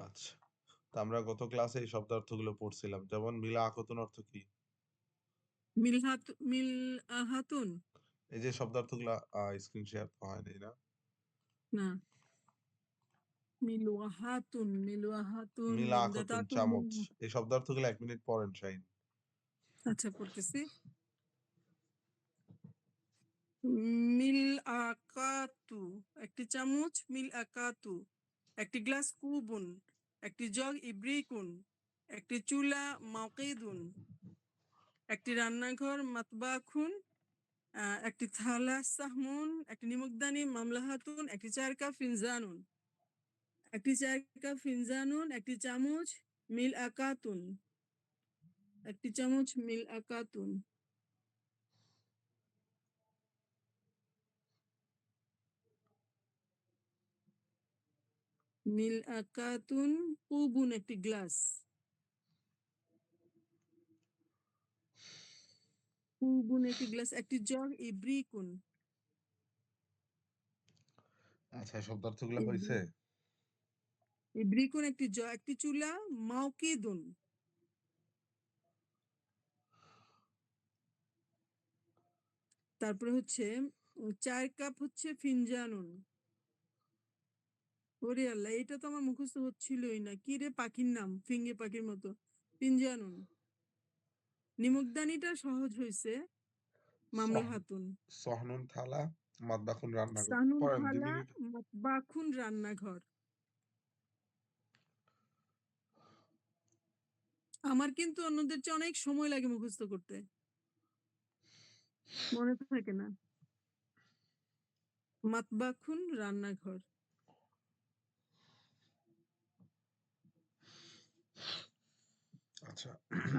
আচ্ছা। তো আমরা গত ক্লাসে এই শব্দার্থগুলো পড়ছিলাম। যেমন মিলা আখতুন অর্থ কি? মিলআহাতুন। এই যে শব্দার্থগুলা স্ক্রিন শেয়ার তো হয় নাই না? না, মিলওয়াহাতুন মিলা আখতুন মিমদাদাতুন চামচ। এই শব্দার্থগুলো ১ মিনিট পড়েন শাহিন। আচ্ছা, পড়তেছি। মিলআকাতু একটি চামচ, মিলআকাতু একটি গ্লাস, কুবুন একটি জগ, ইব্রিকুন একটি চুলা, মাউকিদুন একটি রান্নাঘর, মাতবাখুন একটি থালা, সাহমুন একটি নিমকদানি, মামলাহাতুন একটি চারকা, ফিনজানুন একটি চামচ, মিল আকাতুন একটি চামচ, মিল আকাতুন মিল আকাতুন কুবুন একটি গ্লাস, একটি জগ, ইব্রিকুন আচ্ছা, শব্দার্থগুলো হইছে? ইব্রিকুন একটি জগ, একটি চুলা, মাউকিদুন তারপরে হচ্ছে 4 কাপ হচ্ছে ফিনজানুন। ওরে আল্লাহ, এটা তো আমার মুখস্থ হচ্ছিলই না। কি রে, পাখির নাম, ফিঙ্গে পাখির মতো। ফিনজানুন। নিমকদানিটা সহজ হয়েছে, মামলা হাতুন। সহনুন থালা, মাতবাখুন রান্নাঘর। সানুন পড়েন ২ থালা, মিনিট। বাখুন রান্নাঘর। আমার কিন্তু অন্যদের চেয়ে অনেক সময় লাগে মুখস্থ করতে, মনে থাকে না। মাতবাখুন রান্নাঘর। আচ্ছা,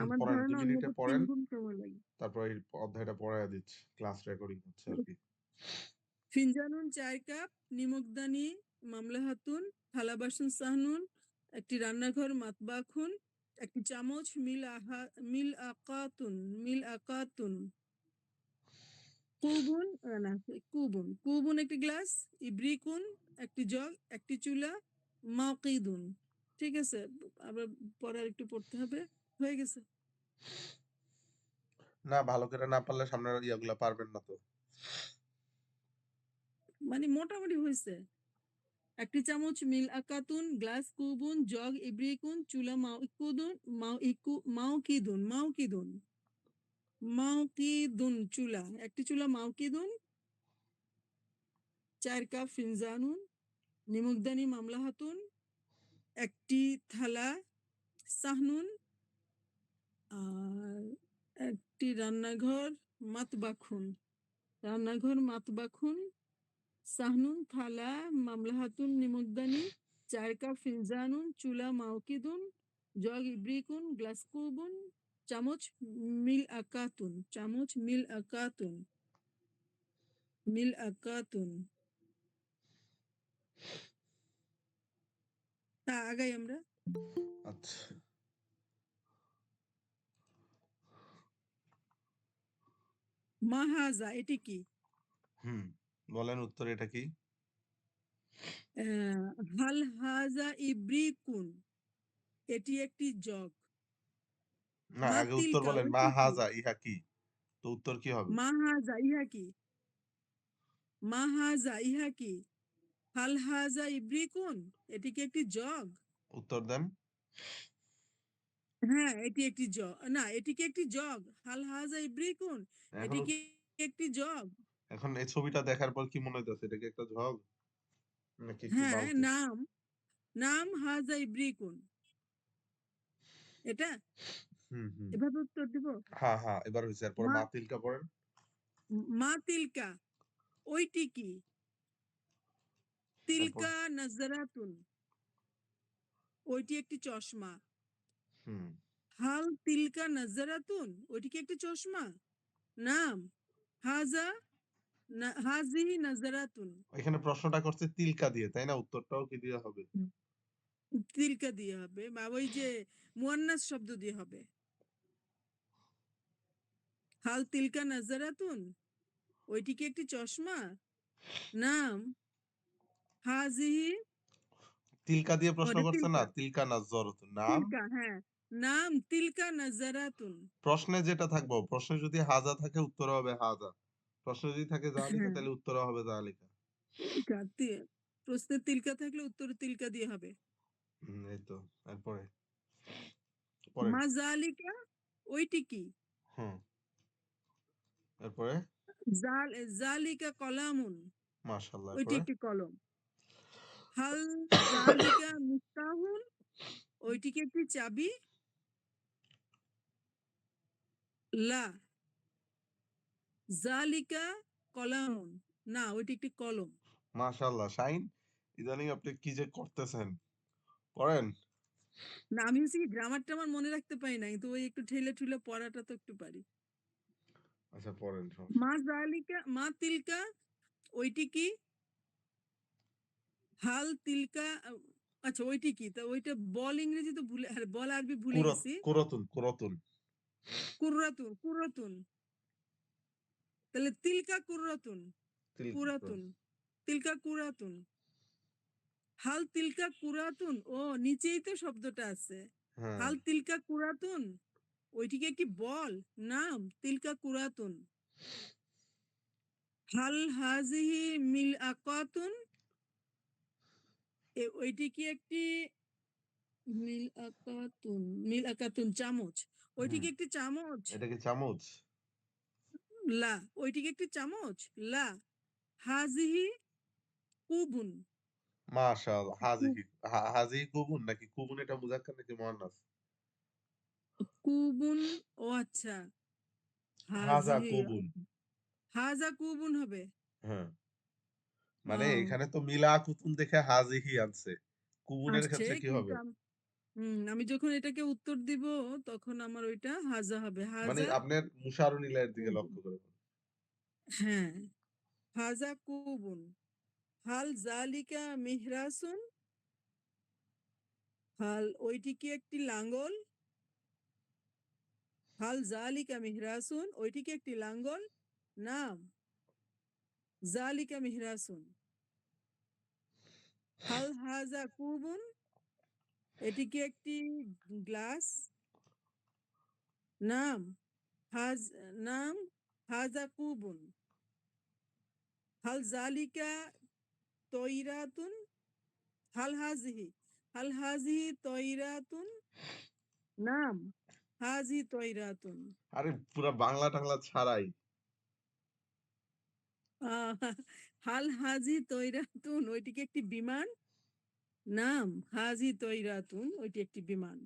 আমার পড়েন ২ ধারণা মিনিটে অন্যদের 3 পড়েন। গুণ সময় লাগে। তারপর এই অধ্যায়টা পড়াইয়া দিচ্ছি। ক্লাস রেকর্ডিং হচ্ছে আরকি। ফিনজানুন 4 কাপ, নিমকদানি, মামলা হাতুন, থালা বাসন সাহনুন, একটি রান্নাঘর, মাতবাখুন একটি চামচ, মিল আকাতুন কুবুন না, কুবুন একটি গ্লাস, ইব্রিকুন একটি জগ, একটি চুলা, মাউকিদুন। ঠিক আছে, আবার পরে একটু পড়তে হবে। হয়ে গেছে। না, ভালো করে না পারলে সামনের ইয়াগুলা পারবেন না তো। মানে মোটামুটি হয়েছে। একটি চামচ, মিল আকাতুন গ্লাস, কুবুন জগ, ইব্রিকুন চুলা, মাউকিদুন চুলা, একটি চুলা, মাউকিদুন 4 কাপ ফিনজানুন, নিমকদানি, মামলা হাতুন একটি থালা, সাহনুন আর একটি রান্নাঘর, মাতবাখুন সাহনুন থালা, মামলা হাতুন, নিমকদানি 4 কাপ ফিনজানুন, চুলা, মাউকিদুন জগ, ইব্রিকুন গ্লাস, কুবুন চামচ, মিল আকাতুন। তা আগাই আমরা। আচ্ছা। মাহাজা এটি কি? বলেন উত্তর এটা কি? হাল হাজা ইব্রিকুন এটি একটি জগ। না, আগে উত্তর মাতিলকা বলেন। মা ওইটি কি? হাজা ইহা কি? তো উত্তর কি হবে? মাহাজা ইহা কি? হাল হাজা ইব্রিকুন এটি কি একটি জগ? উত্তর দেন। হ্যাঁ, এটি একটি জগ। না, এটি কি একটি জগ? হাল হাজা ইব্রিকুন এখন এটি কি একটি জগ? এখন এই ছবিটা দেখার পর কি মনে হইতাছে? এটা কি একটা জগ? নাকি একটি হ্যাঁ, বালতি? নাম হাজা ইব্রিকুন। এটা হুম, হুম। এভাবে উত্তর দিব? হ্যাঁ, হ্যাঁ, এবার হইছে। এরপর মা মাতিলকা পড়েন। মা তিলকা ওইটি কি? তারপর তিলকা নাজরাতুন ওইটি একটি চশমা। হুম। হাল তিলকা নাজরাতুন ওইটি কি একটি চশমা? নাম হাজা হাজিহি নাজরাতুন। এখানে প্রশ্নটা করছে তিলকা দিয়ে, তাই না? উত্তরটাও কি দিয়ে হবে? তিলকা দিয়ে হবে বা ওই যে মুয়ান্নাস শব্দ দিয়ে হবে। হাল তিলকা নাজরাতুন ওইটি কি একটি চশমা? নাম হাজিহি তিলকা দিয়ে প্রশ্ন ওটা করছে না? তিলকা। তিলকা নাজ্জারাতুন। নাম তিলকা, হ্যাঁ। নাম তিলকা নাজারাতুন। প্রশ্নে যেটা থাকবে, প্রশ্নে যদি হাজা থাকে উত্তর হবে হাজা। প্রশ্নে যদি থাকে যালিকা হ্যাঁ, তাহলে উত্তর হবে যালিকা। তিলকা প্রশ্নে তিলকা থাকলে উত্তরে তিলকা দিয়ে হবে। এই তো। এরপরে পড়েন। মা জালিকা ওইটি কি? হুম। এরপরে জাল জালিকা কলামুন মাশাআল্লাহ। ওইটি এরপরে একটি কলম। হাল জালিকা মিফতাহুন ওইটি কি একটি চাবি? লা জালিকা কলামুন না ওইটি একটি কলম। মাশাআল্লাহ শাহিন, ইদানিং আপনি কি যে করতেছেন? পড়েন। না আমি হচ্ছে কি গ্রামারটা আমার মনে রাখতে পারি নাই। তো ওই একটু ঠেলে ঠুলে পড়াটা তো একটু পারি। আচ্ছা পড়েন, সমস্যা মা নেই। জালিকা মা তিলকা ওইটি কি? হাল তিলকা আচ্ছা ওইটি কি? তা ওইটা বল ইংরেজি তো ভুলে আরে বল আরবি ভুলে গেছি। কুরাতুন। কুররাতুন, কুররাতুন। তাহলে তিলকা কুররাতুন, তিলকা কুরাতুন। তিলকা কুরাতুন। হাল তিলকা কুরাতুন ও নিচেই তো শব্দটা আছে। হ্যাঁ, হাল তিলকা কুরাতুন ওইটি কি একটি বল? নাম তিলকা কুরাতুন। হাল হাযিহি মিলআকাতুন ওইটি কি একটি মিলআকাতুন চামচ। ওইটি হুম। কি একটি চামচ? এটা কি চামচ? লা। ওইটি কি একটি চামচ? লা। হাযিহি কুবুন। মাশাআল্লাহ। কু হাজিহি কুবুন নাকি কুবুন, এটা মুযাক্কার নাকি মুয়ান্নাস? কুবুন ও আচ্ছা। হাজা হাযিহি কুবুন। হাযা কুবুন হবে। হ্যাঁ। মানে ও এখানে তো মিলা কুতুন দেখে হাজিহি আনছে। কুবুনের আসছে ক্ষেত্রে কি কিন্তু হবে? আমি যখন এটাকে উত্তর দিব তখন আমার ওইটা হাযা হবে। মানে হাযা আপনার মুশারুনিলাইয়ের দিকে কুবুন। লক্ষ্য করে বলুন। হ্যাঁ, হাযা কুবুন। হাল জালিকা মিহরাসুন হাল ওইটি কি একটি লাঙ্গল? হাল জালিকা মিহরাসুন ওইটি কি একটি লাঙ্গল? নাম জালিকা মিহরাসুন। হাল হাজা কুবুন এটি কি একটি গ্লাস? নাম হাজ নাম হাজা কুবুন। হাল জালিকা তৈরাতুন হাল হাজিহি হাল হাজিহি তৈরাতুন নাম হাজি তৈরাতুন। আরে পুরা বাংলা টাংলা ছাড়াই। আহ, হাল হাজি তৈরাতুন ওইটি কি একটি বিমান? নাম হাজি তৈরাতুন ওইটি একটি বিমান।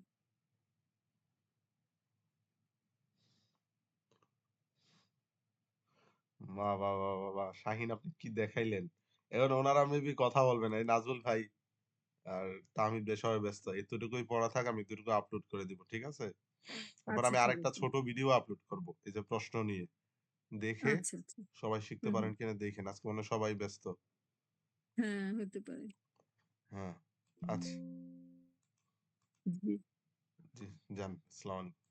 বাহ! শাহিন, আপনি কি দেখাইলেন? এখন ওনারা মেবি কথা বলবে না। এই নাজমুল ভাই আর তাহমিদ ভাই সবাই ব্যস্ত। এতটুকুই পড়া থাক, আমি এতটুকু আপলোড করে দিব। ঠিক আছে? তারপর আচ্ছা আমি ঠিক আরেকটা আছে। ছোট ভিডিও আপলোড করব। এই যে প্রশ্ন নিয়ে। দেখে আচ্ছা আচ্ছা। সবাই শিখতে হুম পারেন হুম। কিনা দেখেন। আজকে মনে হয় সবাই ব্যস্ত। হ্যাঁ হতে পারে। হ্যাঁ। আচ্ছা। জি। জি, যান। আসসালামু আলাইকুম।